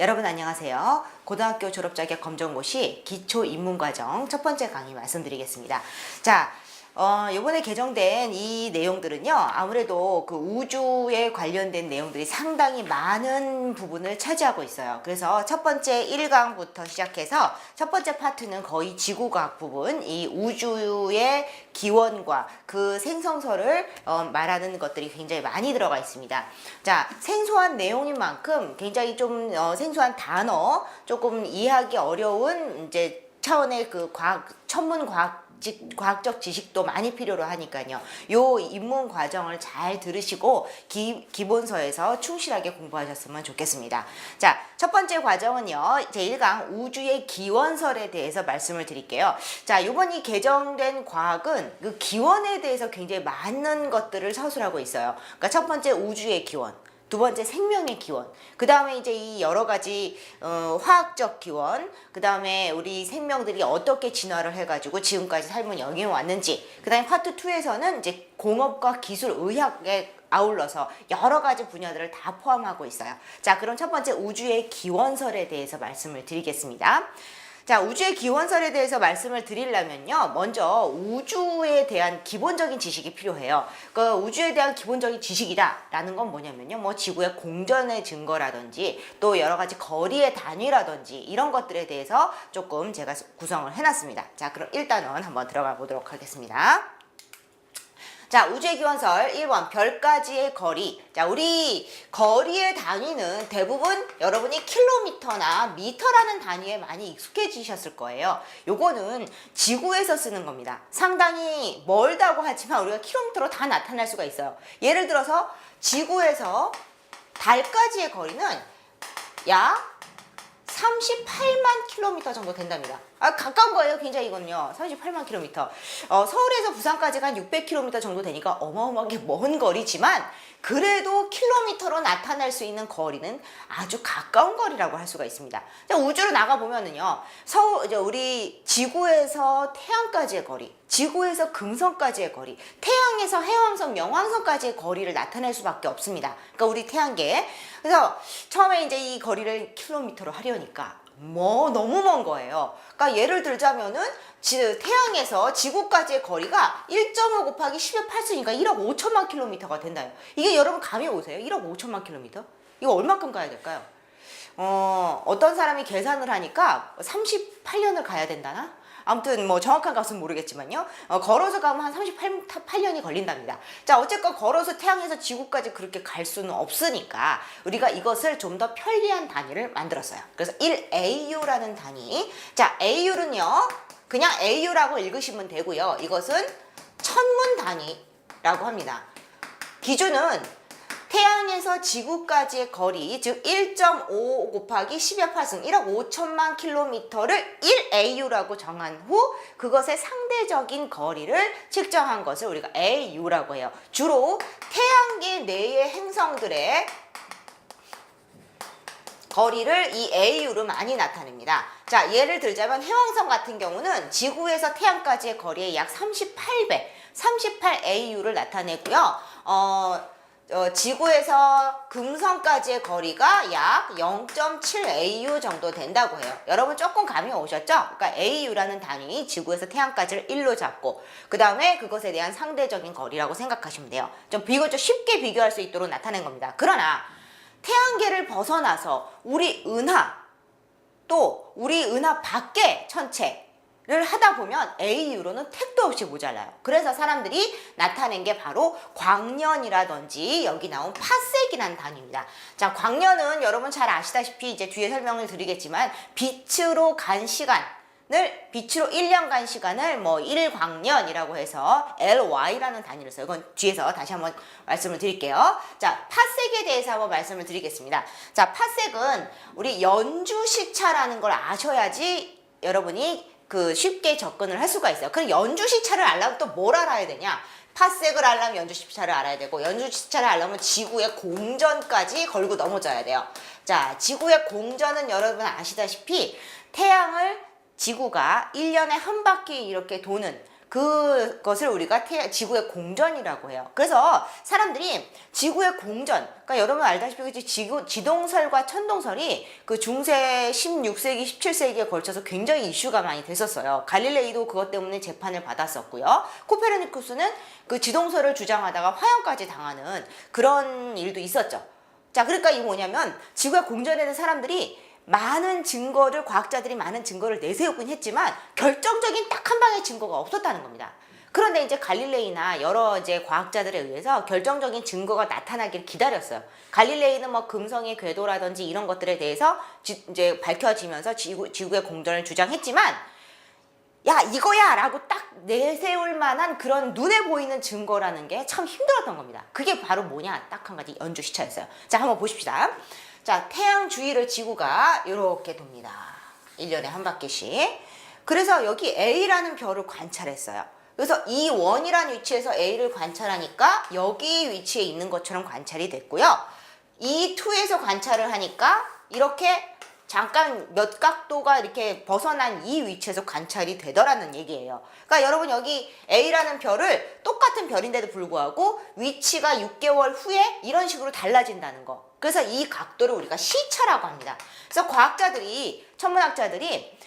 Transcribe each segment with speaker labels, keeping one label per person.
Speaker 1: 여러분 안녕하세요. 고등학교 졸업자격 검정고시 기초입문과정 첫 번째 강의 말씀드리겠습니다. 자, 이번에 개정된 이 내용들은요, 아무래도 그 우주에 관련된 내용들이 상당히 많은 부분을 차지하고 있어요. 그래서 첫 번째 1강부터 시작해서 첫 번째 파트는 거의 지구과학 부분, 이 우주의 기원과 그 생성설을 말하는 것들이 굉장히 많이 들어가 있습니다. 자, 생소한 내용인 만큼 굉장히 좀 생소한 단어, 조금 이해하기 어려운 이제 차원의 그 천문 과학적 지식도 많이 필요로 하니까요. 요 입문 과정을 잘 들으시고 기본서에서 충실하게 공부하셨으면 좋겠습니다. 자, 첫 번째 과정은요. 제1강 우주의 기원설에 대해서 말씀을 드릴게요. 자, 요번이 개정된 과학은 그 기원에 대해서 굉장히 많은 것들을 서술하고 있어요. 그러니까 첫 번째 우주의 기원, 두 번째 생명의 기원, 그 다음에 이제 이 여러 가지 화학적 기원, 그 다음에 우리 생명들이 어떻게 진화를 해가지고 지금까지 삶은 여기 왔는지, 그 다음에 파트 2에서는 이제 공업과 기술, 의학에 아울러서 여러 가지 분야들을 다 포함하고 있어요. 자, 그럼 첫 번째 우주의 기원설에 대해서 말씀을 드리겠습니다. 자, 우주의 기원설에 대해서 말씀을 드리려면요, 먼저 우주에 대한 기본적인 지식이 필요해요. 그 우주에 대한 기본적인 지식이다라는 건 뭐냐면요, 뭐 지구의 공전의 증거라든지 또 여러 가지 거리의 단위라든지 이런 것들에 대해서 조금 제가 구성을 해놨습니다. 자, 그럼 일단은 한번 들어가 보도록 하겠습니다. 자, 우주의 기원설 1번 별까지의 거리. 자, 우리 거리의 단위는 대부분 여러분이 킬로미터나 미터라는 단위에 많이 익숙해지셨을 거예요. 요거는 지구에서 쓰는 겁니다. 상당히 멀다고 하지만 우리가 킬로미터로 다 나타낼 수가 있어요. 예를 들어서 지구에서 달까지의 거리는 약 38만 킬로미터 정도 된답니다. 아, 가까운 거예요. 굉장히 이건요. 38만 킬로미터. 서울에서 부산까지가 한 600킬로미터 정도 되니까 어마어마하게 먼 거리지만 그래도 킬로미터로 나타낼 수 있는 거리는 아주 가까운 거리라고 할 수가 있습니다. 우주로 나가보면은요, 우리 지구에서 태양까지의 거리, 지구에서 금성까지의 거리, 태양에서 해왕성, 명왕성까지의 거리를 나타낼 수밖에 없습니다. 그러니까 우리 태양계. 그래서 처음에 이제 이 거리를 킬로미터로 하려니까 너무 먼 거예요. 그러니까 예를 들자면은 태양에서 지구까지의 거리가 1.5 곱하기 10의 8수니까 1억 5천만 킬로미터가 된다요. 이게 여러분 감이 오세요? 1억 5천만 킬로미터? 이거 얼마큼 가야 될까요? 어떤 사람이 계산을 하니까 38년을 가야 된다나? 아무튼 뭐 정확한 값은 모르겠지만요. 걸어서 가면 한 38년이 걸린답니다. 자, 어쨌건 걸어서 태양에서 지구까지 그렇게 갈 수는 없으니까 우리가 이것을 좀 더 편리한 단위를 만들었어요. 그래서 1AU라는 단위. 자, AU는요. 그냥 AU라고 읽으시면 되고요. 이것은 천문 단위라고 합니다. 기준은 태양에서 지구까지의 거리, 즉 1.5 곱하기 10의 8승, 1억 5천만 킬로미터를 1AU라고 정한 후 그것의 상대적인 거리를 측정한 것을 우리가 AU라고 해요. 주로 태양계 내의 행성들의 거리를 이 AU로 많이 나타냅니다. 자, 예를 들자면 해왕성 같은 경우는 지구에서 태양까지의 거리의 약 38배, 38AU를 나타내고요. 지구에서 금성까지의 거리가 약 0.7AU 정도 된다고 해요. 여러분 조금 감이 오셨죠? 그러니까 AU라는 단위, 지구에서 태양까지를 1로 잡고 그 다음에 그것에 대한 상대적인 거리라고 생각하시면 돼요. 좀 쉽게 비교할 수 있도록 나타낸 겁니다. 그러나 태양계를 벗어나서 우리 은하, 또 우리 은하 밖의 천체를 하다 보면 AU로는 택도 없이 모자라요. 그래서 사람들이 나타낸 게 바로 광년이라든지 여기 나온 파섹이라는 단위입니다. 자, 광년은 여러분 잘 아시다시피 이제 뒤에 설명을 드리겠지만 빛으로 1년 간 시간을 뭐 1광년이라고 해서 LY라는 단위를 써요. 이건 뒤에서 다시 한번 말씀을 드릴게요. 자, 파섹에 대해서 한번 말씀을 드리겠습니다. 자, 파섹은 우리 연주 시차라는 걸 아셔야지 여러분이 쉽게 접근을 할 수가 있어요. 그럼 연주 시차를 알려면 또 뭘 알아야 되냐? 파섹을 알려면 연주 시차를 알아야 되고, 연주 시차를 알려면 지구의 공전까지 걸고 넘어져야 돼요. 자, 지구의 공전은 여러분 아시다시피 지구가 1년에 한 바퀴 이렇게 도는 그것을 우리가 지구의 공전이라고 해요. 그래서 사람들이 지구의 공전, 그러니까 여러분 알다시피 지동설과 천동설이 그 중세 16세기, 17세기에 걸쳐서 굉장히 이슈가 많이 됐었어요. 갈릴레이도 그것 때문에 재판을 받았었고요. 코페르니쿠스는 그 지동설을 주장하다가 화형까지 당하는 그런 일도 있었죠. 자, 그러니까 이게 뭐냐면 지구의 공전에 대한 사람들이 과학자들이 많은 증거를 내세우긴 했지만 결정적인 딱 한 방의 증거가 없었다는 겁니다. 그런데 이제 갈릴레이나 여러 이제 과학자들에 의해서 결정적인 증거가 나타나기를 기다렸어요. 갈릴레이는 뭐 금성의 궤도라든지 이런 것들에 대해서 이제 밝혀지면서 지구의 공전을 주장했지만 야, 이거야! 라고 딱 내세울 만한 그런 눈에 보이는 증거라는 게 참 힘들었던 겁니다. 그게 바로 뭐냐? 딱 한 가지 연주시차였어요. 자, 한번 보십시다. 자, 태양 주위를 지구가 이렇게 돕니다. 1년에 한 바퀴씩. 그래서 여기 A라는 별을 관찰했어요. 그래서 E1이라는 위치에서 A를 관찰하니까 여기 위치에 있는 것처럼 관찰이 됐고요. E2에서 관찰을 하니까 이렇게 잠깐 몇 각도가 이렇게 벗어난 이 위치에서 관찰이 되더라는 얘기예요. 그러니까 여러분 여기 A라는 별을 똑같은 별인데도 불구하고 위치가 6개월 후에 이런 식으로 달라진다는 거. 그래서 이 각도를 우리가 시차라고 합니다. 그래서 천문학자들이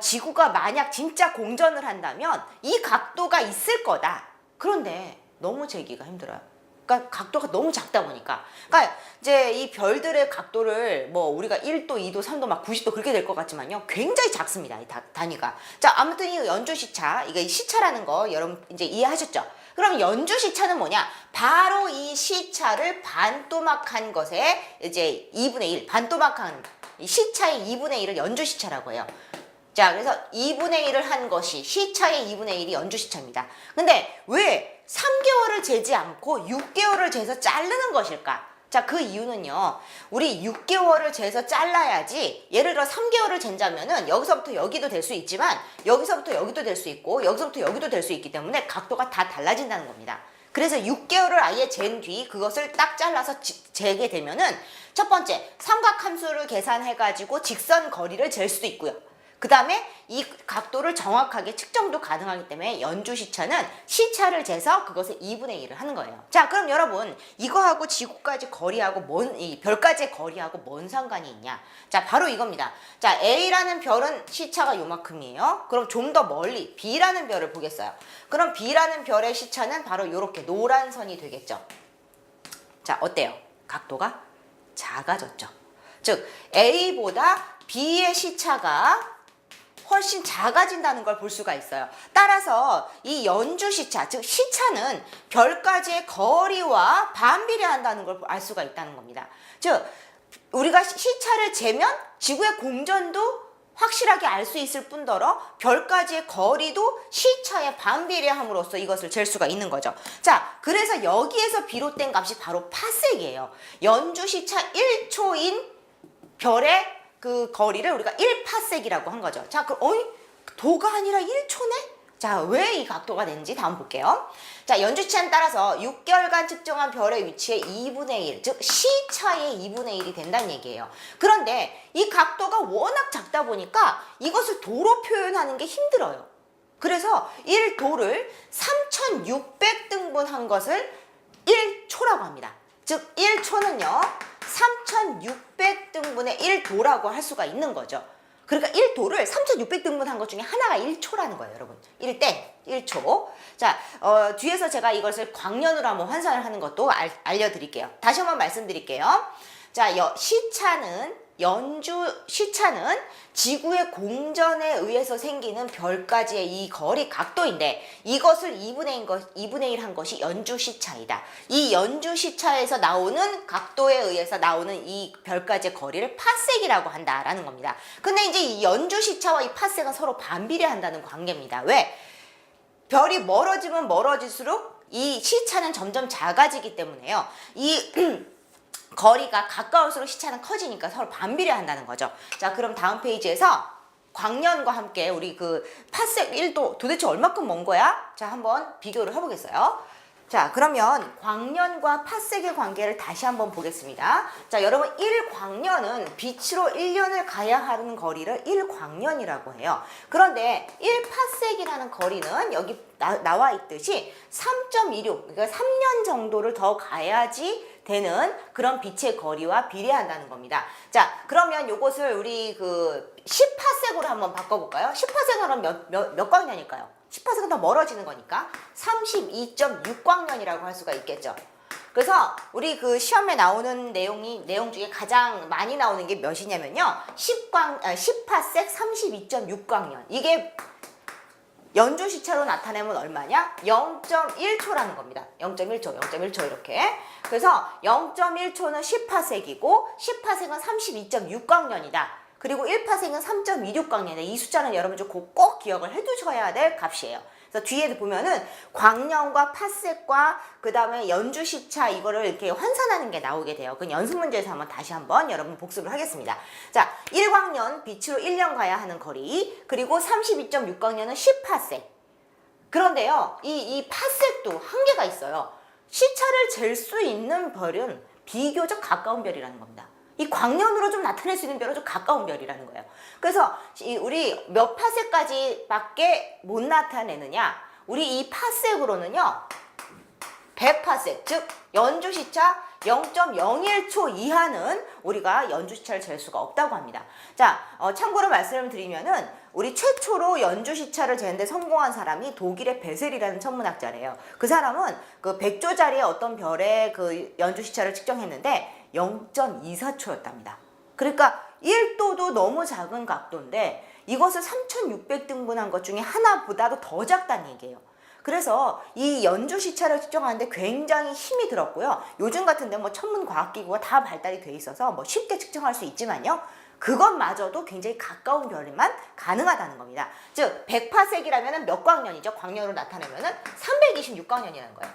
Speaker 1: 지구가 만약 진짜 공전을 한다면 이 각도가 있을 거다. 그런데 너무 재기가 힘들어요. 그러니까 각도가 너무 작다 보니까. 그러니까 이제 이 별들의 각도를 뭐 우리가 1도, 2도, 3도 막 90도 그렇게 될 것 같지만요. 굉장히 작습니다. 이 단위가. 자, 아무튼 이 연주 시차, 이게 시차라는 거 여러분 이제 이해하셨죠? 그럼 연주 시차는 뭐냐? 바로 이 시차를 반토막한 것에 이제 2분의 1, 반토막한 이 시차의 2분의 1을 연주 시차라고 해요. 자, 그래서 2분의 1을 한 것이 시차의 2분의 1이 연주 시차입니다. 근데 왜 3개월을 재지 않고 6개월을 재서 자르는 것일까? 자, 그 이유는요. 우리 6개월을 재서 잘라야지 예를 들어 3개월을 잰다면은 여기서부터 여기도 될 수 있지만 여기서부터 여기도 될 수 있고 여기서부터 여기도 될 수 있기 때문에 각도가 다 달라진다는 겁니다. 그래서 6개월을 아예 잰 뒤 그것을 딱 잘라서 재게 되면은 첫 번째 삼각함수를 계산해가지고 직선 거리를 잴 수도 있고요. 그 다음에 이 각도를 정확하게 측정도 가능하기 때문에 연주 시차는 시차를 재서 그것을 2분의 1을 하는 거예요. 자, 그럼 여러분 이거하고 지구까지 거리하고 이 별까지의 거리하고 뭔 상관이 있냐? 자, 바로 이겁니다. 자, A라는 별은 시차가 요만큼이에요. 그럼 좀 더 멀리 B라는 별을 보겠어요. 그럼 B라는 별의 시차는 바로 이렇게 노란 선이 되겠죠. 자, 어때요? 각도가 작아졌죠. 즉 A보다 B의 시차가 훨씬 작아진다는 걸 볼 수가 있어요. 따라서 이 연주 시차, 즉 시차는 별까지의 거리와 반비례한다는 걸 알 수가 있다는 겁니다. 즉 우리가 시차를 재면 지구의 공전도 확실하게 알 수 있을 뿐더러 별까지의 거리도 시차에 반비례함으로써 이것을 잴 수가 있는 거죠. 자, 그래서 여기에서 비롯된 값이 바로 파섹이에요. 연주 시차 1초인 별의 그 거리를 우리가 1파섹이라고 한 거죠. 자, 그럼 도가 아니라 1초네? 자, 왜 이 각도가 되는지 다음 볼게요. 자, 연주시차에 따라서 6개월간 측정한 별의 위치의 2분의 1, 즉 시차의 2분의 1이 된다는 얘기예요. 그런데 이 각도가 워낙 작다 보니까 이것을 도로 표현하는 게 힘들어요. 그래서 1도를 3600등분 한 것을 1초라고 합니다. 즉 1초는요. 3600등분의 1도라고 할 수가 있는 거죠. 그러니까 1도를 3600등분 한 것 중에 하나가 1초라는 거예요, 여러분. 1땡, 1초. 자, 뒤에서 제가 이것을 광년으로 한번 환산을 하는 것도 알려드릴게요. 다시 한번 말씀드릴게요. 자, 시차는 지구의 공전에 의해서 생기는 별까지의 이 거리 각도인데 이것을 2분의 1 한 것이 연주 시차이다. 이 연주 시차에서 나오는 각도에 의해서 나오는 이 별까지의 거리를 파섹이라고 한다라는 겁니다. 근데 이제 이 연주 시차와 이 파섹은 서로 반비례한다는 관계입니다. 왜? 별이 멀어지면 멀어질수록 이 시차는 점점 작아지기 때문에요. 이 거리가 가까울수록 시차는 커지니까 서로 반비례한다는 거죠. 자, 그럼 다음 페이지에서 광년과 함께 우리 그 파섹 1도 도대체 얼마큼 먼 거야? 자, 한번 비교를 해보겠어요. 자, 그러면 광년과 파sek의 관계를 다시 한번 보겠습니다. 자, 여러분 1광년은 빛으로 1년을 가야 하는 거리를 1광년이라고 해요. 그런데 1파섹이라는 거리는 여기 나와 있듯이 3.26, 그러니까 3년 정도를 더 가야지 되는 그런 빛의 거리와 비례한다는 겁니다. 자, 그러면 요것을 우리 그 10파섹으로 한번 바꿔볼까요? 10파섹은 몇 광년일까요? 10파섹은 더 멀어지는 거니까 32.6광년이라고 할 수가 있겠죠. 그래서 우리 그 시험에 나오는 내용 중에 가장 많이 나오는 게 몇이냐면요. 10파섹 32.6광년. 이게 연주시차로 나타내면 얼마냐? 0.1초라는 겁니다. 0.1초 이렇게. 그래서 0.1초는 10파섹이고 10파섹은 32.6광년이다. 그리고 1파sek은 3.26광년이에요. 이 숫자는 여러분 좀 꼭 기억을 해두셔야 될 값이에요. 그래서 뒤에 보면은 광년과 파sek과 그 다음에 연주시차 이거를 이렇게 환산하는 게 나오게 돼요. 그 연습 문제에서 한번 여러분 복습을 하겠습니다. 자, 1광년 빛으로 1년 가야 하는 거리, 그리고 32.6광년은 10파색. 그런데요, 이 파색도 한계가 있어요. 시차를 잴 수 있는 별은 비교적 가까운 별이라는 겁니다. 이 광년으로 좀 나타낼 수 있는 별은 좀 가까운 별이라는 거예요. 그래서 우리 몇 파섹까지밖에 못 나타내느냐? 우리 이 파섹으로는요, 100파섹, 즉 연주시차 0.01초 이하는 우리가 연주시차를 잴 수가 없다고 합니다. 자, 참고로 말씀을 드리면은 우리 최초로 연주시차를 재는데 성공한 사람이 독일의 베셀이라는 천문학자래요. 그 사람은 그 100조짜리의 어떤 별의 그 연주시차를 측정했는데 0.24초였답니다. 그러니까 1도도 너무 작은 각도인데 이것을 3600등분한 것 중에 하나보다도 더 작다는 얘기예요. 그래서 이 연주시차를 측정하는데 굉장히 힘이 들었고요. 요즘 같은데 뭐 천문과학기구가 다 발달이 돼 있어서 뭐 쉽게 측정할 수 있지만요. 그것마저도 굉장히 가까운 별에만 가능하다는 겁니다. 즉 100파섹이라면 몇 광년이죠? 광년으로 나타내면 326광년이라는 거예요.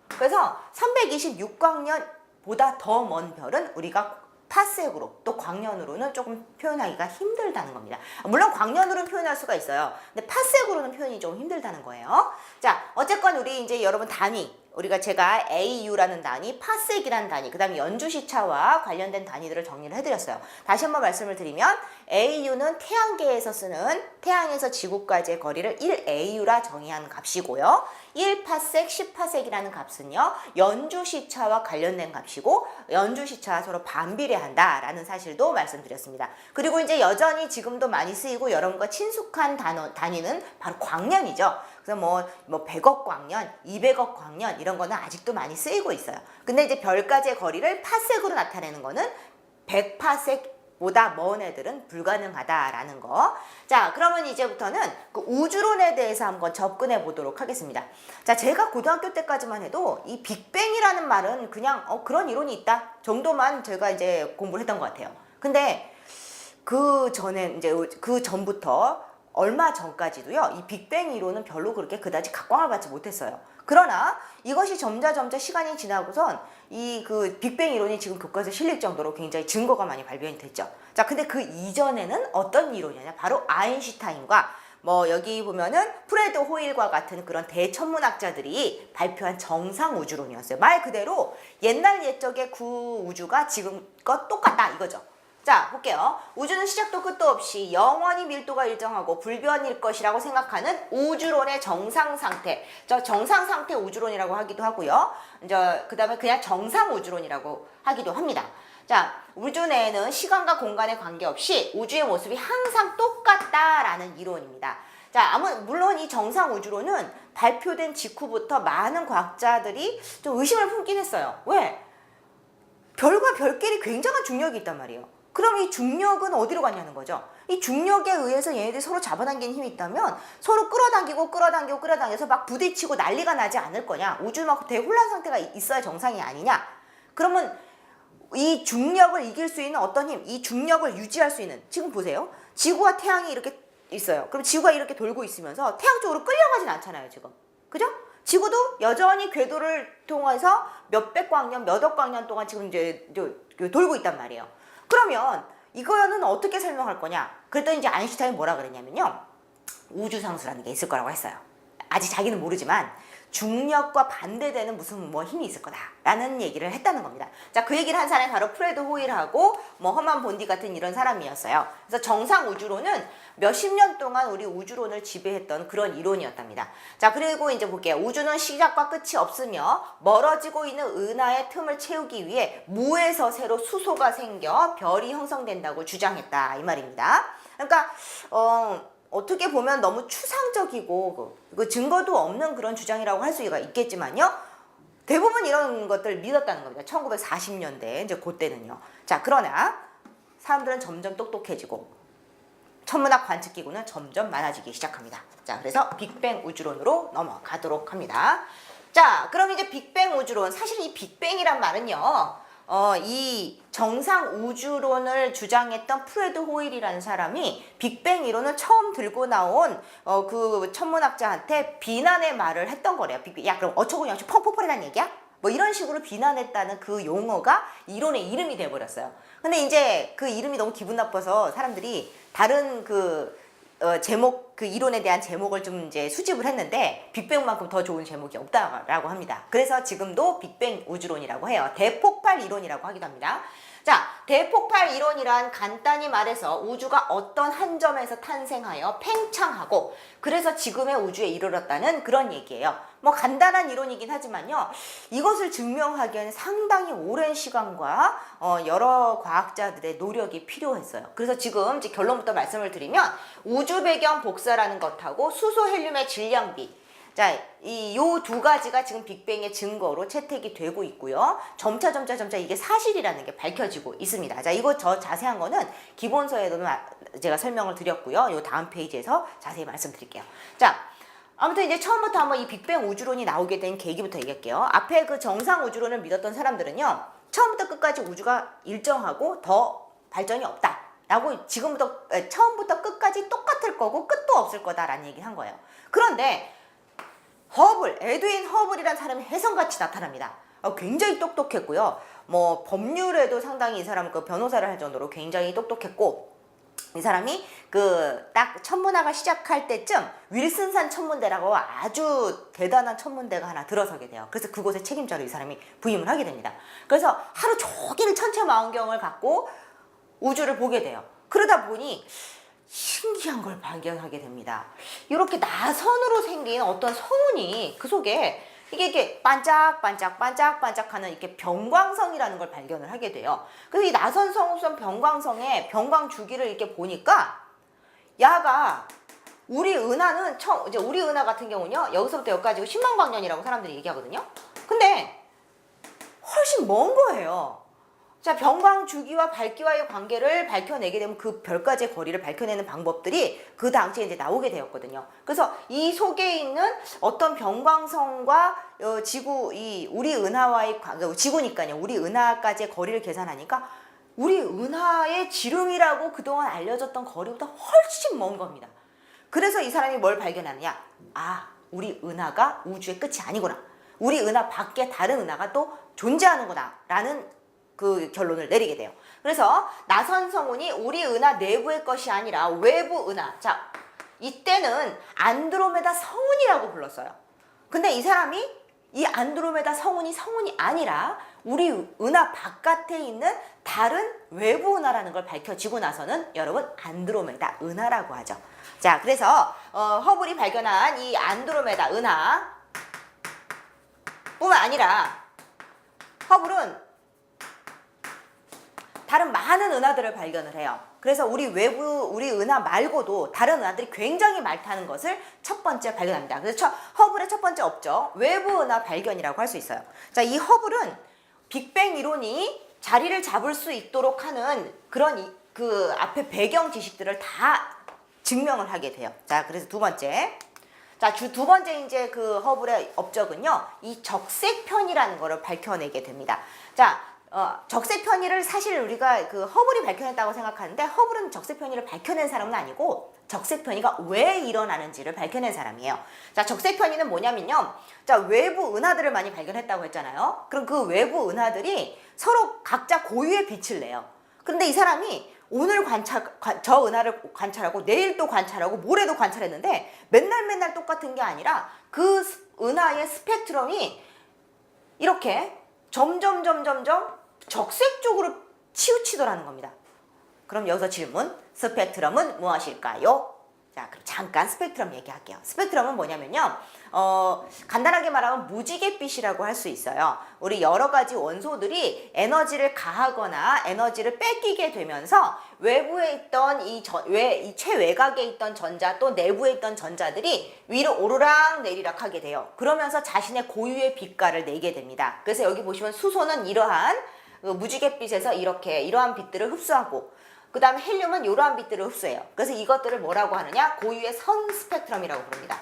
Speaker 1: 그래서 326광년 보다 더 먼 별은 우리가 파섹으로 또 광년으로는 조금 표현하기가 힘들다는 겁니다. 물론 광년으로는 표현할 수가 있어요. 근데 파섹으로는 표현이 좀 힘들다는 거예요. 자, 어쨌건 우리 이제 여러분 단위, 제가 AU라는 단위, 파섹이라는 단위, 그 다음에 연주시차와 관련된 단위들을 정리를 해드렸어요. 다시 한번 말씀을 드리면 AU는 태양계에서 쓰는 태양에서 지구까지의 거리를 1AU라 정의한 값이고요. 1파섹, 10파섹이라는 값은요, 연주시차와 관련된 값이고 연주시차와 서로 반비례한다 라는 사실도 말씀드렸습니다. 그리고 이제 여전히 지금도 많이 쓰이고 여러분과 친숙한 단위는 바로 광년이죠. 그래서 뭐 100억 광년, 200억 광년 이런 거는 아직도 많이 쓰이고 있어요. 근데 이제 별까지의 거리를 파섹으로 나타내는 거는 100파섹보다 먼 애들은 불가능하다라는 거. 자, 그러면 이제부터는 그 우주론에 대해서 한번 접근해 보도록 하겠습니다. 자, 제가 고등학교 때까지만 해도 이 빅뱅이라는 말은 그냥 그런 이론이 있다 정도만 제가 이제 공부를 했던 것 같아요. 근데 그 전부터 얼마 전까지도요, 이 빅뱅 이론은 별로 그렇게 그다지 각광을 받지 못했어요. 그러나 이것이 점차 시간이 지나고선 이 그 빅뱅 이론이 지금 교과서에 실릴 정도로 굉장히 증거가 많이 발견이 됐죠. 자, 근데 그 이전에는 어떤 이론이냐? 바로 아인슈타인과 여기 보면은 프레드 호일과 같은 그런 대천문학자들이 발표한 정상 우주론이었어요. 말 그대로 옛날 옛적의 그 우주가 지금껏 똑같다 이거죠. 자, 볼게요. 우주는 시작도 끝도 없이 영원히 밀도가 일정하고 불변일 것이라고 생각하는 우주론의 정상 상태. 정상 상태 우주론이라고 하기도 하고요. 그 다음에 그냥 정상 우주론이라고 하기도 합니다. 자, 우주 내에는 시간과 공간에 관계없이 우주의 모습이 항상 똑같다라는 이론입니다. 자, 물론 이 정상 우주론은 발표된 직후부터 많은 과학자들이 좀 의심을 품긴 했어요. 왜? 별과 별끼리 굉장한 중력이 있단 말이에요. 그럼 이 중력은 어디로 갔냐는 거죠. 이 중력에 의해서 얘네들이 서로 잡아당기는 힘이 있다면 서로 끌어당겨서 막 부딪히고 난리가 나지 않을 거냐. 우주 막 대혼란 상태가 있어야 정상이 아니냐. 그러면 이 중력을 이길 수 있는 어떤 힘, 이 중력을 유지할 수 있는, 지금 보세요. 지구와 태양이 이렇게 있어요. 그럼 지구가 이렇게 돌고 있으면서 태양 쪽으로 끌려가진 않잖아요, 지금. 그죠? 지구도 여전히 궤도를 통해서 몇백 광년, 몇억 광년 동안 지금 이제 돌고 있단 말이에요. 그러면 이거는 어떻게 설명할 거냐? 그랬더니 이제 아인슈타인이 뭐라 그랬냐면요. 우주상수라는 게 있을 거라고 했어요. 아직 자기는 모르지만 중력과 반대되는 무슨 뭐 힘이 있을 거다라는 얘기를 했다는 겁니다. 자, 그 얘기를 한 사람이 바로 프레드 호일하고 뭐 허만 본디 같은 이런 사람이었어요. 그래서 정상 우주론은 몇십 년 동안 우리 우주론을 지배했던 그런 이론이었답니다. 자, 그리고 이제 볼게요. 우주는 시작과 끝이 없으며 멀어지고 있는 은하의 틈을 채우기 위해 무에서 새로 수소가 생겨 별이 형성된다고 주장했다 이 말입니다. 그러니까 어떻게 보면 너무 추상적이고 그 증거도 없는 그런 주장이라고 할 수가 있겠지만요. 대부분 이런 것들 믿었다는 겁니다. 1940년대 이제 그때는요. 자, 그러나 사람들은 점점 똑똑해지고 천문학 관측기구는 점점 많아지기 시작합니다. 자, 그래서 빅뱅 우주론으로 넘어가도록 합니다. 자, 그럼 이제 빅뱅 우주론, 사실 이 빅뱅이란 말은요. 이 정상 우주론을 주장했던 프레드 호일이라는 사람이 빅뱅 이론을 처음 들고 나온 그 천문학자한테 비난의 말을 했던 거래요. 야, 그럼 어처구니없이 펑펑퍼리란 얘기야? 뭐 이런 식으로 비난했다는 그 용어가 이론의 이름이 돼버렸어요. 근데 이제 그 이름이 너무 기분 나빠서 사람들이 다른 제목, 그 이론에 대한 제목을 좀 이제 수집을 했는데 빅뱅만큼 더 좋은 제목이 없다라고 합니다. 그래서 지금도 빅뱅 우주론이라고 해요. 대폭발 이론이라고 하기도 합니다. 자, 대폭발 이론이란 간단히 말해서 우주가 어떤 한 점에서 탄생하여 팽창하고 그래서 지금의 우주에 이르렀다는 그런 얘기예요. 뭐 간단한 이론이긴 하지만요. 이것을 증명하기에는 상당히 오랜 시간과 여러 과학자들의 노력이 필요했어요. 그래서 지금 이제 결론부터 말씀을 드리면 우주 배경 복사라는 것하고 수소 헬륨의 질량비, 자, 요 두 가지가 지금 빅뱅의 증거로 채택이 되고 있고요. 점차 이게 사실이라는 게 밝혀지고 있습니다. 자, 이거 저 자세한 거는 기본서에도 제가 설명을 드렸고요. 요 다음 페이지에서 자세히 말씀드릴게요. 자, 아무튼 이제 처음부터 한번 이 빅뱅 우주론이 나오게 된 계기부터 얘기할게요. 앞에 그 정상 우주론을 믿었던 사람들은요. 처음부터 끝까지 우주가 일정하고 더 발전이 없다. 라고 지금부터 처음부터 끝까지 똑같을 거고 끝도 없을 거다라는 얘기를 한 거예요. 그런데 에드윈 허블이라는 사람이 혜성같이 나타납니다. 굉장히 똑똑했고요. 뭐 법률에도 상당히 이 사람은 그 변호사를 할 정도로 굉장히 똑똑했고 이 사람이 그 딱 천문학을 시작할 때쯤 윌슨산 천문대라고 아주 대단한 천문대가 하나 들어서게 돼요. 그래서 그곳의 책임자로 이 사람이 부임을 하게 됩니다. 그래서 하루 종일 천체망원경을 갖고 우주를 보게 돼요. 그러다 보니 신기한 걸 발견하게 됩니다. 이렇게 나선으로 생긴 어떤 성운이 그 속에 이게 반짝반짝하는 이렇게 병광성이라는 걸 발견을 하게 돼요. 그래서 이 나선 성우선 병광성의 병광 주기를 이렇게 보니까 야가 우리 은하는 이제 우리 은하 같은 경우는요. 여기서부터 여기까지 10만 광년이라고 사람들이 얘기하거든요. 근데 훨씬 먼 거예요. 자, 병광 주기와 밝기와의 관계를 밝혀내게 되면 그 별까지의 거리를 밝혀내는 방법들이 그 당시에 이제 나오게 되었거든요. 그래서 이 속에 있는 어떤 병광성과 우리 은하와의 지구니까요. 우리 은하까지의 거리를 계산하니까 우리 은하의 지름이라고 그동안 알려졌던 거리보다 훨씬 먼 겁니다. 그래서 이 사람이 뭘 발견하느냐? 우리 은하가 우주의 끝이 아니구나. 우리 은하 밖에 다른 은하가 또 존재하는구나. 라는 그 결론을 내리게 돼요. 그래서 나선 성운이 우리 은하 내부의 것이 아니라 외부 은하. 자, 이때는 안드로메다 성운이라고 불렀어요. 근데 이 사람이 이 안드로메다 성운이 아니라 우리 은하 바깥에 있는 다른 외부 은하라는 걸 밝혀지고 나서는 여러분 안드로메다 은하라고 하죠. 자, 그래서 허블이 발견한 이 안드로메다 은하 뿐만 아니라 허블은 다른 많은 은하들을 발견을 해요. 그래서 우리 은하 말고도 다른 은하들이 굉장히 많다는 것을 첫 번째 발견합니다. 그래서 허블의 첫 번째 업적, 외부 은하 발견이라고 할 수 있어요. 자, 이 허블은 빅뱅 이론이 자리를 잡을 수 있도록 하는 그런 그 앞에 배경 지식들을 다 증명을 하게 돼요. 자, 그래서 두 번째. 자, 두 번째 이제 그 허블의 업적은요, 이 적색편이라는 거를 밝혀내게 됩니다. 자, 적색편의를 사실 우리가 그 허블이 밝혀냈다고 생각하는데 허블은 적색편의를 밝혀낸 사람은 아니고 적색편의가 왜 일어나는지를 밝혀낸 사람이에요. 자, 적색편의는 뭐냐면요. 자, 외부 은하들을 많이 발견했다고 했잖아요. 그럼 그 외부 은하들이 서로 각자 고유의 빛을 내요. 그런데 이 사람이 오늘 저 은하를 관찰하고 내일 또 관찰하고 모레도 관찰했는데 맨날 똑같은 게 아니라 그 은하의 스펙트럼이 이렇게 점점 적색 쪽으로 치우치더라는 겁니다. 그럼 여기서 질문, 스펙트럼은 무엇일까요? 자, 그럼 잠깐 스펙트럼 얘기할게요. 스펙트럼은 뭐냐면요. 간단하게 말하면 무지갯빛이라고 할 수 있어요. 우리 여러 가지 원소들이 에너지를 가하거나 에너지를 뺏기게 되면서 외부에 있던 이 최외곽에 있던 전자 또 내부에 있던 전자들이 위로 오르락 내리락 하게 돼요. 그러면서 자신의 고유의 빛깔을 내게 됩니다. 그래서 여기 보시면 수소는 이러한 무지갯빛에서 이러한 빛들을 흡수하고 그 다음에 헬륨은 이러한 빛들을 흡수해요. 그래서 이것들을 뭐라고 하느냐? 고유의 선 스펙트럼이라고 부릅니다.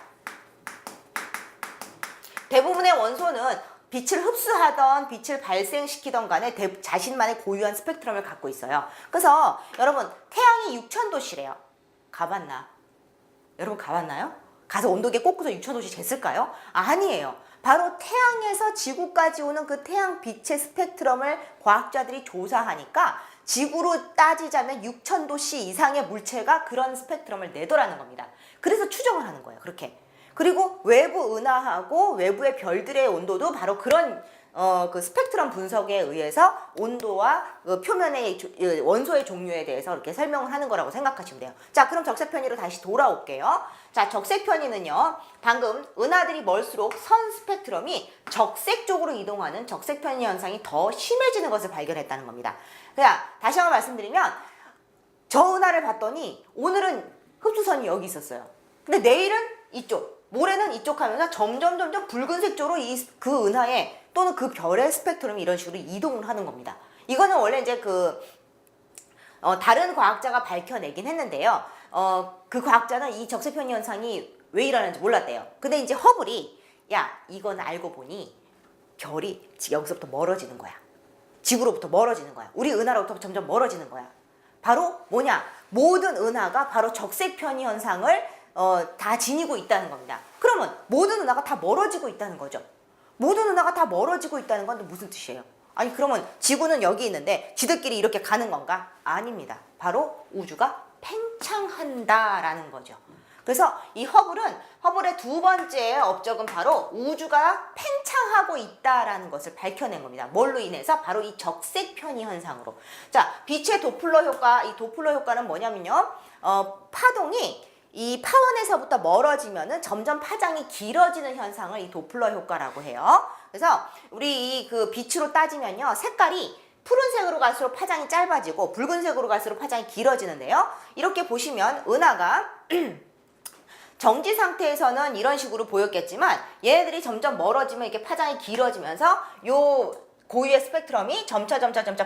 Speaker 1: 대부분의 원소는 빛을 흡수하던 빛을 발생시키던 간에 자신만의 고유한 스펙트럼을 갖고 있어요. 그래서 여러분 태양이 6000도시래요. 가봤나? 여러분 가봤나요? 가서 온도계 꽂고서 6000도씨 쟀을까요? 아니에요. 바로 태양에서 지구까지 오는 그 태양 빛의 스펙트럼을 과학자들이 조사하니까 지구로 따지자면 6000도씨 이상의 물체가 그런 스펙트럼을 내더라는 겁니다. 그래서 추정을 하는 거예요. 그렇게. 그리고 외부 은하하고 외부의 별들의 온도도 바로 그런 그 스펙트럼 분석에 의해서 온도와 표면의 원소의 종류에 대해서 이렇게 설명을 하는 거라고 생각하시면 돼요. 자, 그럼 적색 편의로 다시 돌아올게요. 자, 적색 편의는요. 방금 은하들이 멀수록 선 스펙트럼이 적색 쪽으로 이동하는 적색 편의 현상이 더 심해지는 것을 발견했다는 겁니다. 그냥 다시 한번 말씀드리면 저 은하를 봤더니 오늘은 흡수선이 여기 있었어요. 근데 내일은 이쪽, 모레는 이쪽 하면서 점점 붉은색 쪽으로 그 은하에 또는 그 별의 스펙트럼이 이런 식으로 이동을 하는 겁니다. 이거는 원래 이제 다른 과학자가 밝혀내긴 했는데요. 그 과학자는 이 적색 편의 현상이 왜 일어나는지 몰랐대요. 근데 이제 허블이 야, 이건 알고 보니 별이 여기서부터 멀어지는 거야. 지구로부터 멀어지는 거야. 우리 은하로부터 점점 멀어지는 거야. 바로 뭐냐? 모든 은하가 바로 적색 편의 현상을 다 지니고 있다는 겁니다. 그러면 모든 은하가 다 멀어지고 있다는 거죠. 모든 은하가 다 멀어지고 있다는 건 무슨 뜻이에요? 아니 그러면 지구는 여기 있는데 지들끼리 이렇게 가는 건가? 아닙니다. 바로 우주가 팽창한다라는 거죠. 그래서 이 허블의 두 번째 업적은 바로 우주가 팽창하고 있다라는 것을 밝혀낸 겁니다. 뭘로 인해서? 바로 이 적색 편의 현상으로. 자, 빛의 도플러 효과, 이 도플러 효과는 뭐냐면요. 파동이 이 파원에서부터 멀어지면은 점점 파장이 길어지는 현상을 이 도플러 효과라고 해요. 그래서 우리 그 빛으로 따지면요. 색깔이 푸른색으로 갈수록 파장이 짧아지고 붉은색으로 갈수록 파장이 길어지는데요. 이렇게 보시면 은하가 정지 상태에서는 이런 식으로 보였겠지만 얘네들이 점점 멀어지면 이렇게 파장이 길어지면서 요 고유의 스펙트럼이 점차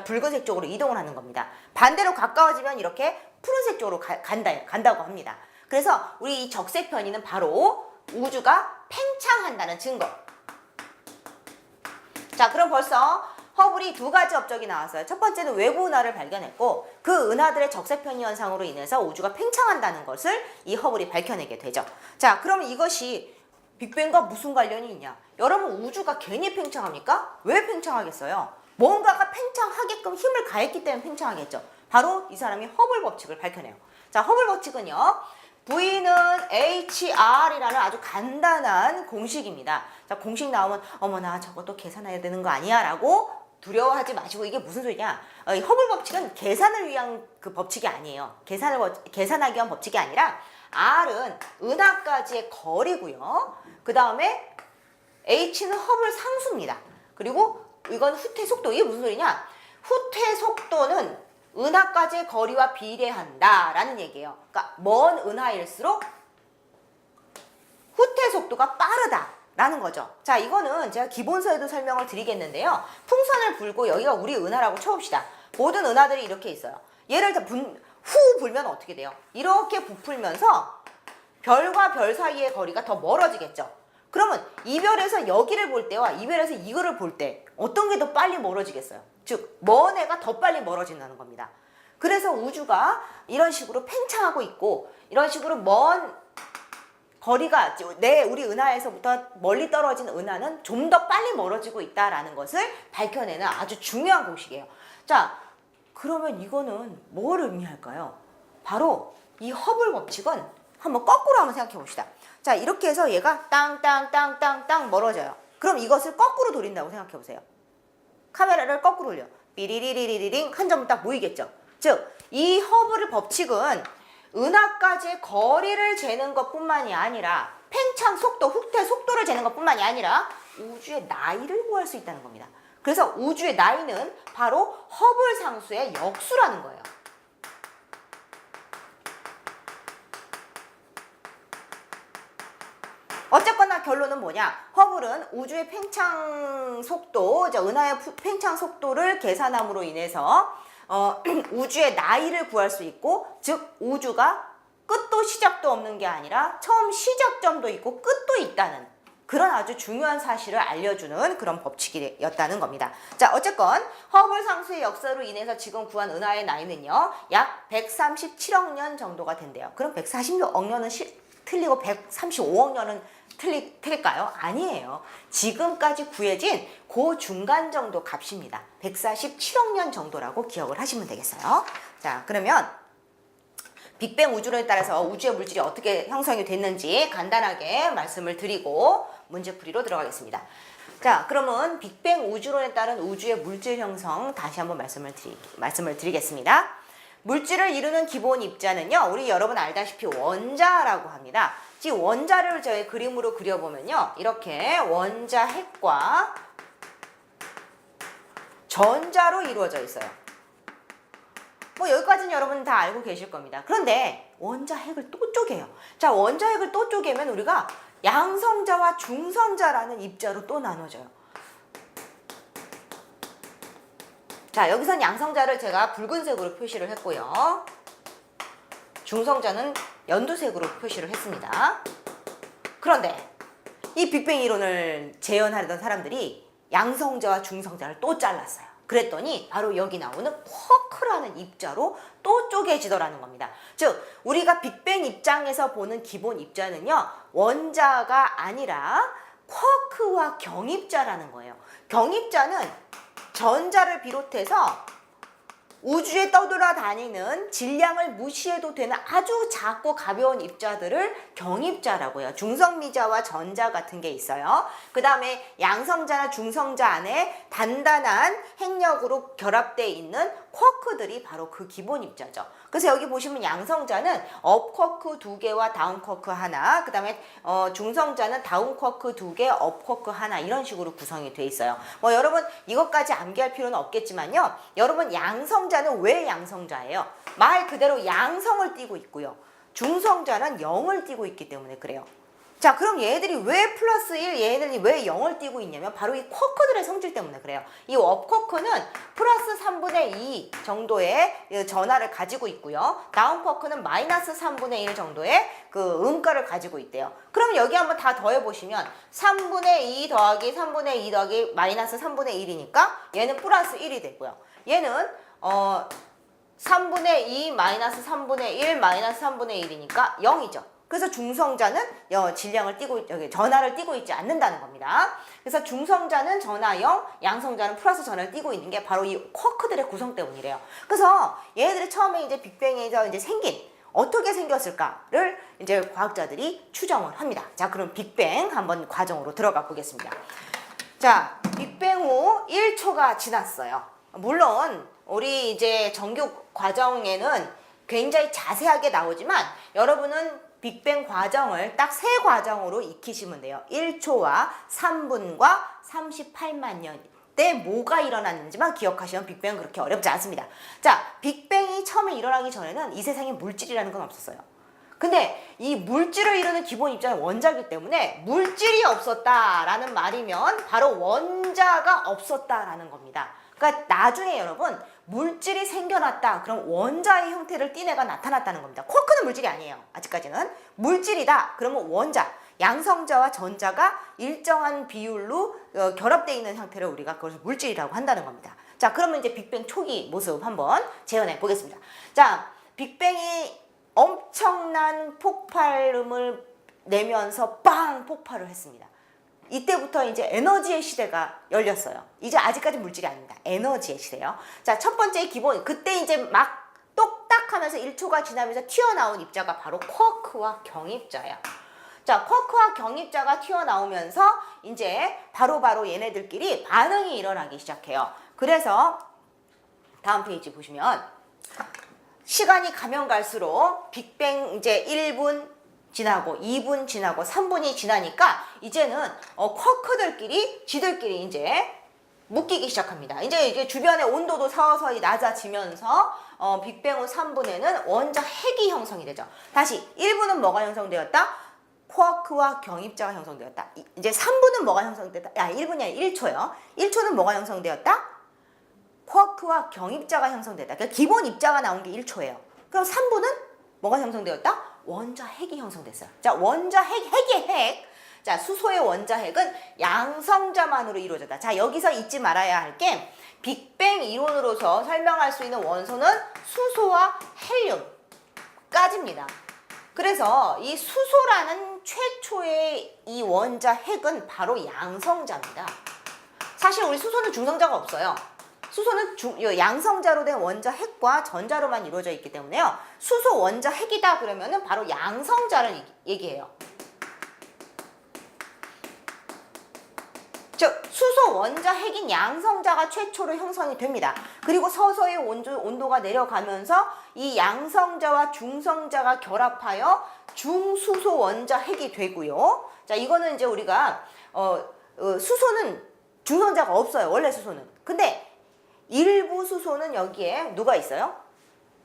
Speaker 1: 붉은색 쪽으로 이동을 하는 겁니다. 반대로 가까워지면 이렇게 푸른색 쪽으로 간다고 합니다. 그래서 우리 이 적색 편의는 바로 우주가 팽창한다는 증거. 자, 그럼 벌써 허블이 두 가지 업적이 나왔어요. 첫 번째는 외부 은하를 발견했고 그 은하들의 적색 편의 현상으로 인해서 우주가 팽창한다는 것을 이 허블이 밝혀내게 되죠. 자, 그럼 이것이 빅뱅과 무슨 관련이 있냐? 여러분 우주가 괜히 팽창합니까? 왜 팽창하겠어요? 뭔가가 팽창하게끔 힘을 가했기 때문에 팽창하겠죠. 바로 이 사람이 허블 법칙을 밝혀내요. 자, 허블 법칙은요. V는 HR이라는 아주 간단한 공식입니다. 자, 공식 나오면 어머나 저것도 계산해야 되는 거 아니야? 라고 두려워하지 마시고 이게 무슨 소리냐? 허블 법칙은 계산을 위한 그 법칙이 아니에요. 계산하기 위한 법칙이 아니라 R은 은하까지의 거리고요. 그 다음에 H는 허블 상수입니다. 그리고 이건 후퇴 속도. 이게 무슨 소리냐? 후퇴 속도는 은하까지의 거리와 비례한다라는 얘기예요. 그러니까 먼 은하일수록 후퇴 속도가 빠르다라는 거죠. 자, 이거는 제가 기본서에도 설명을 드리겠는데요. 풍선을 불고 여기가 우리 은하라고 쳐봅시다. 모든 은하들이 이렇게 있어요. 얘를 후 불면 어떻게 돼요? 이렇게 부풀면서 별과 별 사이의 거리가 더 멀어지겠죠. 그러면 이별에서 여기를 볼 때와 이별에서 이거를 볼 때 어떤 게 더 빨리 멀어지겠어요? 즉, 먼 애가 더 빨리 멀어진다는 겁니다. 그래서 우주가 이런 식으로 팽창하고 있고 이런 식으로 먼 거리가 우리 은하에서부터 멀리 떨어진 은하는 좀 더 빨리 멀어지고 있다라는 것을 밝혀내는 아주 중요한 공식이에요. 자, 그러면 이거는 뭘 의미할까요? 바로 이 허블 법칙은 한번 거꾸로 한번 생각해 봅시다. 자, 이렇게 해서 얘가 땅땅땅땅땅 멀어져요. 그럼 이것을 거꾸로 돌린다고 생각해 보세요. 카메라를 거꾸로 올려. 삐리리리리링 한 점은 딱 보이겠죠. 즉, 이 허블의 법칙은 은하까지의 거리를 재는 것뿐만이 아니라 팽창 속도, 흑태 속도를 재는 것뿐만이 아니라 우주의 나이를 구할 수 있다는 겁니다. 그래서 우주의 나이는 바로 허블 상수의 역수라는 거예요. 어쨌거나 결론은 뭐냐? 허블은 우주의 팽창 속도, 은하의 팽창 속도를 계산함으로 인해서 우주의 나이를 구할 수 있고, 즉 우주가 끝도 시작도 없는 게 아니라 처음 시작점도 있고 끝도 있다는 그런 아주 중요한 사실을 알려주는 그런 법칙이었다는 겁니다. 자, 어쨌건 허블 상수의 역사로 인해서 지금 구한 은하의 나이는요, 약 137억 년 정도가 된대요. 그럼 146억 년은 틀리고 135억 년은 틀릴까요? 아니에요. 지금까지 구해진 그 중간 정도 값입니다. 147억 년 정도라고 기억을 하시면 되겠어요. 자, 그러면 빅뱅 우주론에 따라서 우주의 물질이 어떻게 형성이 됐는지 간단하게 말씀을 드리고 문제풀이로 들어가겠습니다. 자, 그러면 빅뱅 우주론에 따른 우주의 물질 형성 다시 한번 말씀을 드리겠습니다. 물질을 이루는 기본 입자는요, 우리 여러분 알다시피 원자라고 합니다. 이 원자를 저희 그림으로 그려보면요, 이렇게 원자 핵과 전자로 이루어져 있어요. 뭐 여기까지는 여러분 다 알고 계실 겁니다. 그런데 원자 핵을 또 쪼개요. 자, 원자 핵을 또 쪼개면 우리가 양성자와 중성자라는 입자로 또 나눠져요. 자, 여기선 양성자를 제가 붉은색으로 표시를 했고요. 중성자는 연두색으로 표시를 했습니다. 그런데 이 빅뱅 이론을 재현하려던 사람들이 양성자와 중성자를 또 잘랐어요. 그랬더니 바로 여기 나오는 쿼크라는 입자로 또 쪼개지더라는 겁니다. 즉, 우리가 빅뱅 입장에서 보는 기본 입자는요, 원자가 아니라 쿼크와 경입자라는 거예요. 경입자는 전자를 비롯해서 우주에 떠돌아다니는 질량을 무시해도 되는 아주 작고 가벼운 입자들을 경입자라고 해요. 중성미자와 전자 같은 게 있어요. 그 다음에 양성자나 중성자 안에 단단한 핵력으로 결합되어 있는 쿼크들이 바로 그 기본 입자죠. 그래서 여기 보시면 양성자는 업 쿼크 2개와 다운 쿼크 하나, 그 다음에 중성자는 다운 쿼크 2개, 업 쿼크 하나, 이런 식으로 구성이 돼 있어요. 뭐 여러분 이것까지 암기할 필요는 없겠지만요, 여러분 양성자는 왜 양성자예요? 말 그대로 양성을 띠고 있고요, 중성자는 0을 띠고 있기 때문에 그래요. 자, 그럼 얘들이 왜 플러스 1, 얘들이 왜 0을 띠고 있냐면 바로 이 쿼크들의 성질 때문에 그래요. 이 업 쿼크는 플러스 3분의 2 정도의 전하를 가지고 있고요, 다운 쿼크는 마이너스 3분의 1 정도의 그 음가를 가지고 있대요. 그럼 여기 한번 다 더해보시면 3분의 2 더하기 3분의 2 더하기 마이너스 3분의 1이니까 얘는 플러스 1이 되고요, 얘는 3분의 2 마이너스 3분의 1 마이너스 3분의 1이니까 0이죠. 그래서 중성자는 질량을 전하를 띠고 있지 않는다는 겁니다. 그래서 중성자는 전하 0, 양성자는 플러스 전하를 띠고 있는 게 바로 이 쿼크들의 구성 때문이래요. 그래서 얘네들이 처음에 이제 빅뱅에서 이제 어떻게 생겼을까를 이제 과학자들이 추정을 합니다. 자, 그럼 빅뱅 한번 과정으로 들어가 보겠습니다. 자, 빅뱅 후 1초가 지났어요. 물론 우리 이제 정규 과정에는 굉장히 자세하게 나오지만 여러분은 빅뱅 과정을 딱 3과정으로 익히시면 돼요. 1초와 3분과 38만 년 때 뭐가 일어났는지만 기억하시면 빅뱅은 그렇게 어렵지 않습니다. 자, 빅뱅이 처음에 일어나기 전에는 이 세상에 물질이라는 건 없었어요. 근데 이 물질을 이루는 기본 입자는 원자이기 때문에 물질이 없었다라는 말이면 바로 원자가 없었다라는 겁니다. 그러니까 나중에 여러분 물질이 생겨났다, 그럼 원자의 형태를 띈 애가 나타났다는 겁니다. 쿼크는 물질이 아니에요. 아직까지는. 물질이다, 그러면 원자, 양성자와 전자가 일정한 비율로 결합되어 있는 형태를 우리가 그것을 물질이라고 한다는 겁니다. 자, 그러면 이제 빅뱅 초기 모습 한번 재현해 보겠습니다. 자, 빅뱅이 엄청난 폭발음을 내면서 빵 폭발을 했습니다. 이때부터 이제 에너지의 시대가 열렸어요. 이제 아직까지 물질이 아닙니다. 에너지의 시대요. 자, 첫 번째 기본, 그때 이제 막 똑딱 시작하면서 1초가 지나면서 튀어나온 입자가 바로 쿼크와 경입자예요. 자, 쿼크와 경입자가 튀어나오면서 이제 바로바로 얘네들끼리 반응이 일어나기 시작해요. 그래서 다음 페이지 보시면 시간이 가면 갈수록 빅뱅 이제 1분 지나고 2분 지나고 3분이 지나니까 이제는 쿼크들끼리 지들끼리 이제 묶이기 시작합니다. 이제 주변의 온도도 서서히 낮아지면서 빅뱅 후 3분에는 원자 핵이 형성이 되죠. 다시 1분은 뭐가 형성되었다? 쿼크와 경입자가 형성되었다. 이제 3분은 뭐가 형성되었다? 1분이 아니라 1초요. 1초는 뭐가 형성되었다? 쿼크와 경입자가 형성되었다. 그러니까 기본 입자가 나온 게 1초예요. 그럼 3분은 뭐가 형성되었다? 원자 핵이 형성됐어요. 자, 원자 핵의 핵. 자, 수소의 원자 핵은 양성자만으로 이루어졌다. 자, 여기서 잊지 말아야 할 게 빅뱅 이론으로서 설명할 수 있는 원소는 수소와 헬륨까지입니다. 그래서 이 수소라는 최초의 이 원자 핵은 바로 양성자입니다. 사실 우리 수소는 중성자가 없어요. 수소는 양성자로 된 원자 핵과 전자로만 이루어져 있기 때문에요. 수소 원자 핵이다 그러면은 바로 양성자를 얘기해요. 즉 수소 원자 핵인 양성자가 최초로 형성이 됩니다. 그리고 서서히 온도가 내려가면서 이 양성자와 중성자가 결합하여 중수소 원자 핵이 되고요. 자, 이거는 이제 우리가 수소는 중성자가 없어요. 원래 수소는. 근데 일부 수소는 여기에 누가 있어요?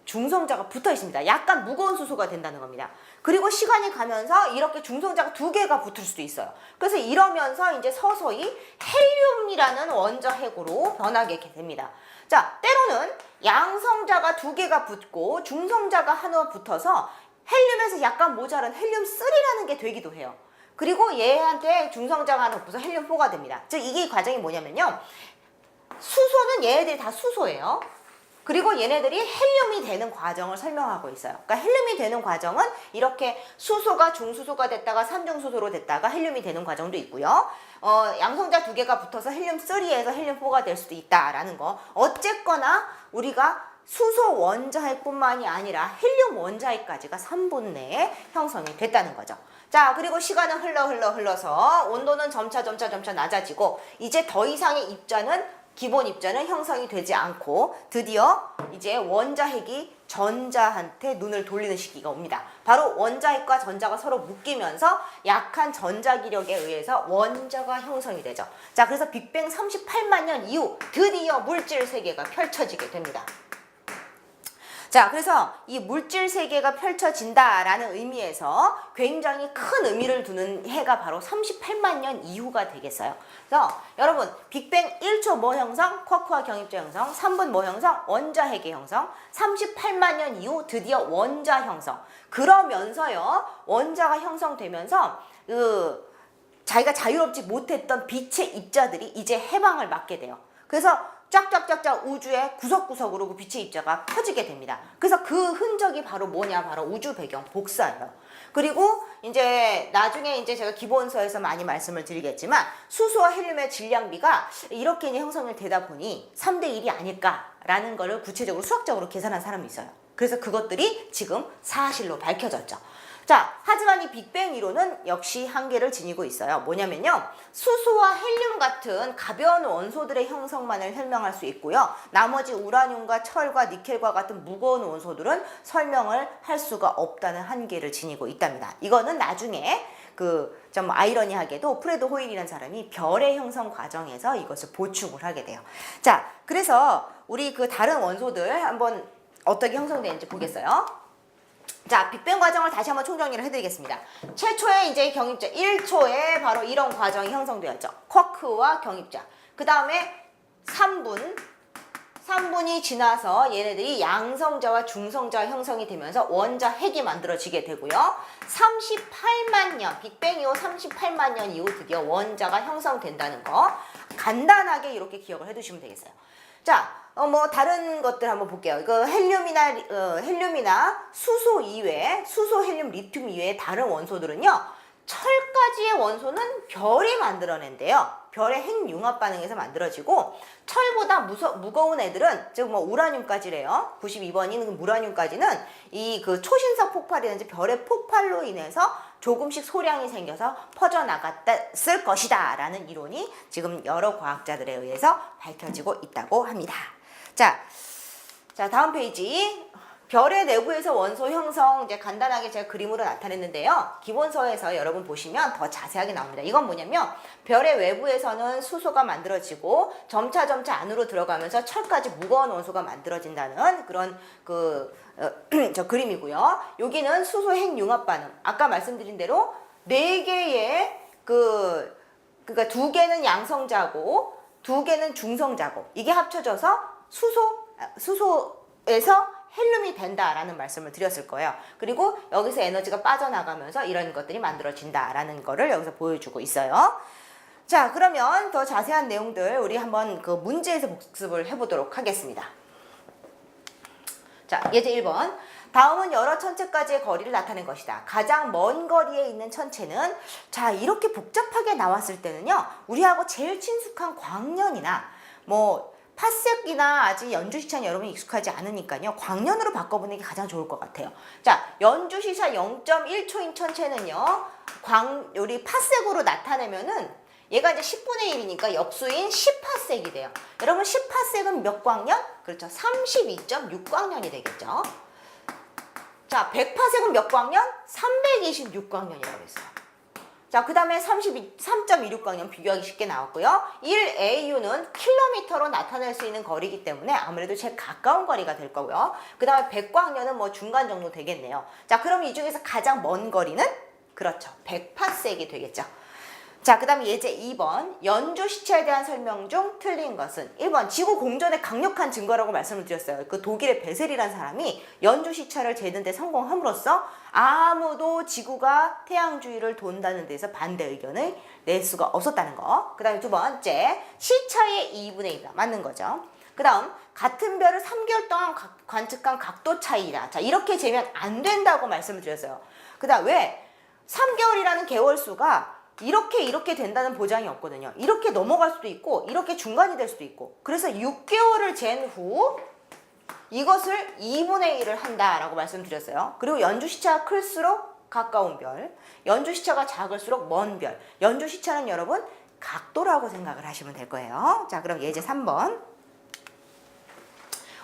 Speaker 1: 중성자가 붙어 있습니다. 약간 무거운 수소가 된다는 겁니다. 그리고 시간이 가면서 이렇게 중성자가 2개가 붙을 수도 있어요. 그래서 이러면서 이제 서서히 헬륨이라는 원자 핵으로 변하게 됩니다. 자, 때로는 양성자가 2개가 붙고 중성자가 하나 붙어서 헬륨에서 약간 모자란 헬륨3라는 게 되기도 해요. 그리고 얘한테 중성자가 하나 붙어서 헬륨4가 됩니다. 즉 이게 과정이 뭐냐면요. 수소는 얘네들이 다 수소예요. 그리고 얘네들이 헬륨이 되는 과정을 설명하고 있어요. 그러니까 헬륨이 되는 과정은 이렇게 수소가 중수소가 됐다가 삼중수소로 됐다가 헬륨이 되는 과정도 있고요. 양성자 2개가 붙어서 헬륨3에서 헬륨4가 될 수도 있다라는 거. 어쨌거나 우리가 수소 원자핵뿐만이 아니라 헬륨 원자핵까지가 3분 내에 형성이 됐다는 거죠. 자, 그리고 시간은 흘러서 온도는 점차 낮아지고 이제 더 이상의 입자는 기본 입자는 형성이 되지 않고 드디어 이제 원자핵이 전자한테 눈을 돌리는 시기가 옵니다. 바로 원자핵과 전자가 서로 묶이면서 약한 전자기력에 의해서 원자가 형성이 되죠. 자, 그래서 빅뱅 38만 년 이후 드디어 물질 세계가 펼쳐지게 됩니다. 자, 그래서 이 물질 세계가 펼쳐진다라는 의미에서 굉장히 큰 의미를 두는 해가 바로 38만 년 이후가 되겠어요. 그래서 여러분 빅뱅 1초 뭐 형성? 쿼크와 경입자 형성. 3분 뭐 형성? 원자 핵의 형성. 38만 년 이후 드디어 원자 형성. 그러면서요 원자가 형성되면서 자기가 자유롭지 못했던 빛의 입자들이 이제 해방을 맞게 돼요. 그래서 쫙쫙쫙쫙 우주의 구석구석으로 그 빛의 입자가 퍼지게 됩니다. 그래서 그 흔적이 바로 뭐냐? 바로 우주 배경 복사예요. 그리고 이제 나중에 이제 제가 기본서에서 많이 말씀을 드리겠지만 수소와 헬륨의 질량비가 이렇게 이제 형성이 되다 보니 3대 1이 아닐까라는 거를 구체적으로 수학적으로 계산한 사람이 있어요. 그래서 그것들이 지금 사실로 밝혀졌죠. 자, 하지만 이 빅뱅 이론은 역시 한계를 지니고 있어요. 뭐냐면요. 수소와 헬륨 같은 가벼운 원소들의 형성만을 설명할 수 있고요. 나머지 우라늄과 철과 니켈과 같은 무거운 원소들은 설명을 할 수가 없다는 한계를 지니고 있답니다. 이거는 나중에 좀 아이러니하게도 프레드 호일이라는 사람이 별의 형성 과정에서 이것을 보충을 하게 돼요. 자, 그래서 우리 다른 원소들 한번 어떻게 형성되는지 보겠어요. 자, 빅뱅 과정을 다시 한번 총정리를 해드리겠습니다. 최초의 이제 경입자 1초에 바로 이런 과정이 형성되었죠. 쿼크와 경입자. 그 다음에 3분이 지나서 얘네들이 양성자와 중성자 형성이 되면서 원자 핵이 만들어지게 되고요. 38만 년, 빅뱅 이후 38만 년 이후 드디어 원자가 형성된다는 거 간단하게 이렇게 기억을 해두시면 되겠어요. 자, 다른 것들 한번 볼게요. 헬륨이나 수소 이외에, 수소, 헬륨, 리튬 이외에 다른 원소들은요, 철까지의 원소는 별이 만들어낸대요. 별의 핵융합 반응에서 만들어지고 철보다 무거운 애들은 즉 뭐 우라늄까지래요. 92번인 우라늄까지는 이 그 초신성 폭발이든지 별의 폭발로 인해서 조금씩 소량이 생겨서 퍼져나갔을 것이다 라는 이론이 지금 여러 과학자들에 의해서 밝혀지고 있다고 합니다. 자 다음 페이지. 별의 내부에서 원소 형성 이제 간단하게 제가 그림으로 나타냈는데요. 기본서에서 여러분 보시면 더 자세하게 나옵니다. 이건 뭐냐면 별의 외부에서는 수소가 만들어지고 점차 안으로 들어가면서 철까지 무거운 원소가 만들어진다는 그런 저 그림이고요. 여기는 수소 핵융합 반응. 아까 말씀드린 대로 4개의 그러니까 2개는 양성자고 2개는 중성자고 이게 합쳐져서 수소에서 헬륨이 된다라는 말씀을 드렸을 거예요. 그리고 여기서 에너지가 빠져나가면서 이런 것들이 만들어진다라는 거를 여기서 보여주고 있어요. 자, 그러면 더 자세한 내용들 우리 한번 그 문제에서 복습을 해보도록 하겠습니다. 자, 예제 1번. 다음은 여러 천체까지의 거리를 나타낸 것이다. 가장 먼 거리에 있는 천체는 자, 이렇게 복잡하게 나왔을 때는요. 우리하고 제일 친숙한 광년이나 뭐 파섹이나 아직 연주시차는 여러분이 익숙하지 않으니까요. 광년으로 바꿔보는 게 가장 좋을 것 같아요. 자, 연주시차 0.1초인 천체는요. 우리 파섹으로 나타내면은 얘가 이제 10분의 1이니까 역수인 10파섹이 돼요. 여러분 10파섹은 몇 광년? 그렇죠. 32.6광년이 되겠죠. 자, 100파섹은 몇 광년? 326광년이라고 했어요. 자, 그 다음에 3.26광년 비교하기 쉽게 나왔고요. 1AU는 킬로미터로 나타낼 수 있는 거리이기 때문에 아무래도 제일 가까운 거리가 될 거고요. 그 다음에 100광년은 뭐 중간 정도 되겠네요. 자, 그럼 이 중에서 가장 먼 거리는? 그렇죠. 100파섹이 되겠죠. 자, 그 다음에 예제 2번. 연주 시차에 대한 설명 중 틀린 것은 1번. 지구 공전의 강력한 증거라고 말씀을 드렸어요. 그 독일의 베셀이라는 사람이 연주 시차를 재는 데 성공함으로써 아무도 지구가 태양 주위를 돈다는 데서 반대 의견을 낼 수가 없었다는 거. 그 다음에 두 번째. 시차의 2분의 1이다. 맞는 거죠. 그 다음 같은 별을 3개월 동안 관측한 각도 차이다. 자, 이렇게 재면 안 된다고 말씀을 드렸어요. 그 다음 왜? 3개월이라는 개월 수가 이렇게 된다는 보장이 없거든요. 이렇게 넘어갈 수도 있고 이렇게 중간이 될 수도 있고 그래서 6개월을 잰 후 이것을 2분의 1을 한다라고 말씀드렸어요. 그리고 연주시차가 클수록 가까운 별, 연주시차가 작을수록 먼 별. 연주시차는 여러분 각도라고 생각을 하시면 될 거예요. 자, 그럼 예제 3번.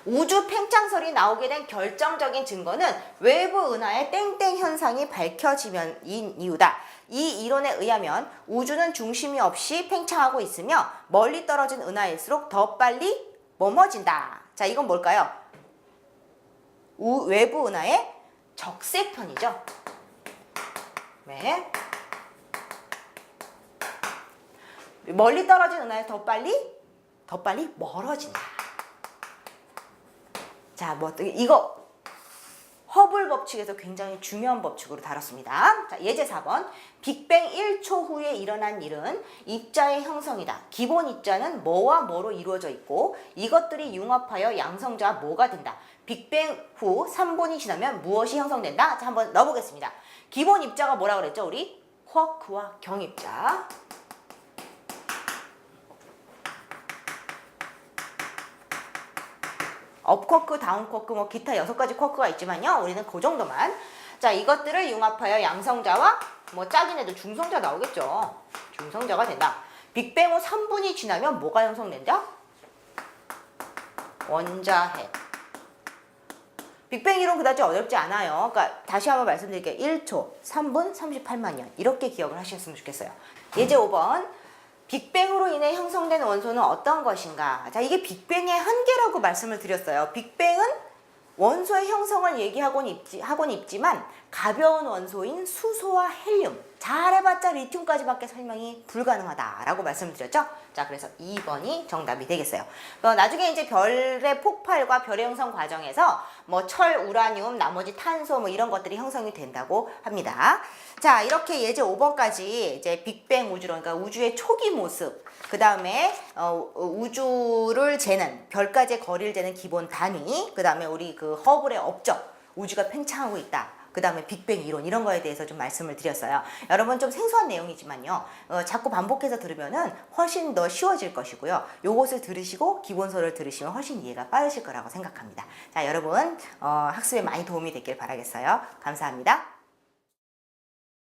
Speaker 1: 우주 팽창설이 나오게 된 결정적인 증거는 외부 은하의 땡땡 현상이 밝혀지면인 이유다. 이 이론에 의하면 우주는 중심이 없이 팽창하고 있으며 멀리 떨어진 은하일수록 더 빨리 머머진다. 자, 이건 뭘까요? 외부 은하의 적색편이죠. 네. 멀리 떨어진 은하에 더 빨리 멀어진다. 자, 이거 허블 법칙에서 굉장히 중요한 법칙으로 다뤘습니다. 자, 예제 4번. 빅뱅 1초 후에 일어난 일은 입자의 형성이다. 기본 입자는 뭐와 뭐로 이루어져 있고 이것들이 융합하여 양성자와 뭐가 된다. 빅뱅 후 3분이 지나면 무엇이 형성된다? 자, 한번 넣어보겠습니다. 기본 입자가 뭐라 그랬죠? 우리 쿼크와 경입자. 업쿼크, 다운쿼크, 뭐 기타 6가지 쿼크가 있지만요. 우리는 그 정도만. 자, 이것들을 융합하여 양성자와 뭐 짝인 애들 중성자 나오겠죠. 중성자가 된다. 빅뱅 후 3분이 지나면 뭐가 형성된다? 원자핵. 빅뱅 이론 그다지 어렵지 않아요. 그러니까 다시 한번 말씀드릴게요. 1초, 3분, 38만 년. 이렇게 기억을 하셨으면 좋겠어요. 예제 5번. 빅뱅으로 인해 형성된 원소는 어떤 것인가? 자, 이게 빅뱅의 한계라고 말씀을 드렸어요. 빅뱅은 원소의 형성을 하곤 있지만 가벼운 원소인 수소와 헬륨, 잘해봤자 리튬까지밖에 설명이 불가능하다라고 말씀을 드렸죠. 자, 그래서 2번이 정답이 되겠어요. 나중에 이제 별의 폭발과 별의 형성 과정에서 뭐 철, 우라늄, 나머지 탄소 뭐 이런 것들이 형성이 된다고 합니다. 자, 이렇게 예제 5번까지 이제 빅뱅 우주론, 그러니까 우주의 초기 모습, 그 다음에 우주를 재는, 별까지의 거리를 재는 기본 단위, 그 다음에 우리 그 허블의 업적, 우주가 팽창하고 있다. 그 다음에 빅뱅 이론 이런 거에 대해서 좀 말씀을 드렸어요. 여러분 좀 생소한 내용이지만요. 자꾸 반복해서 들으면은 훨씬 더 쉬워질 것이고요. 요것을 들으시고 기본서를 들으시면 훨씬 이해가 빠르실 거라고 생각합니다. 자, 여러분 학습에 많이 도움이 됐길 바라겠어요. 감사합니다.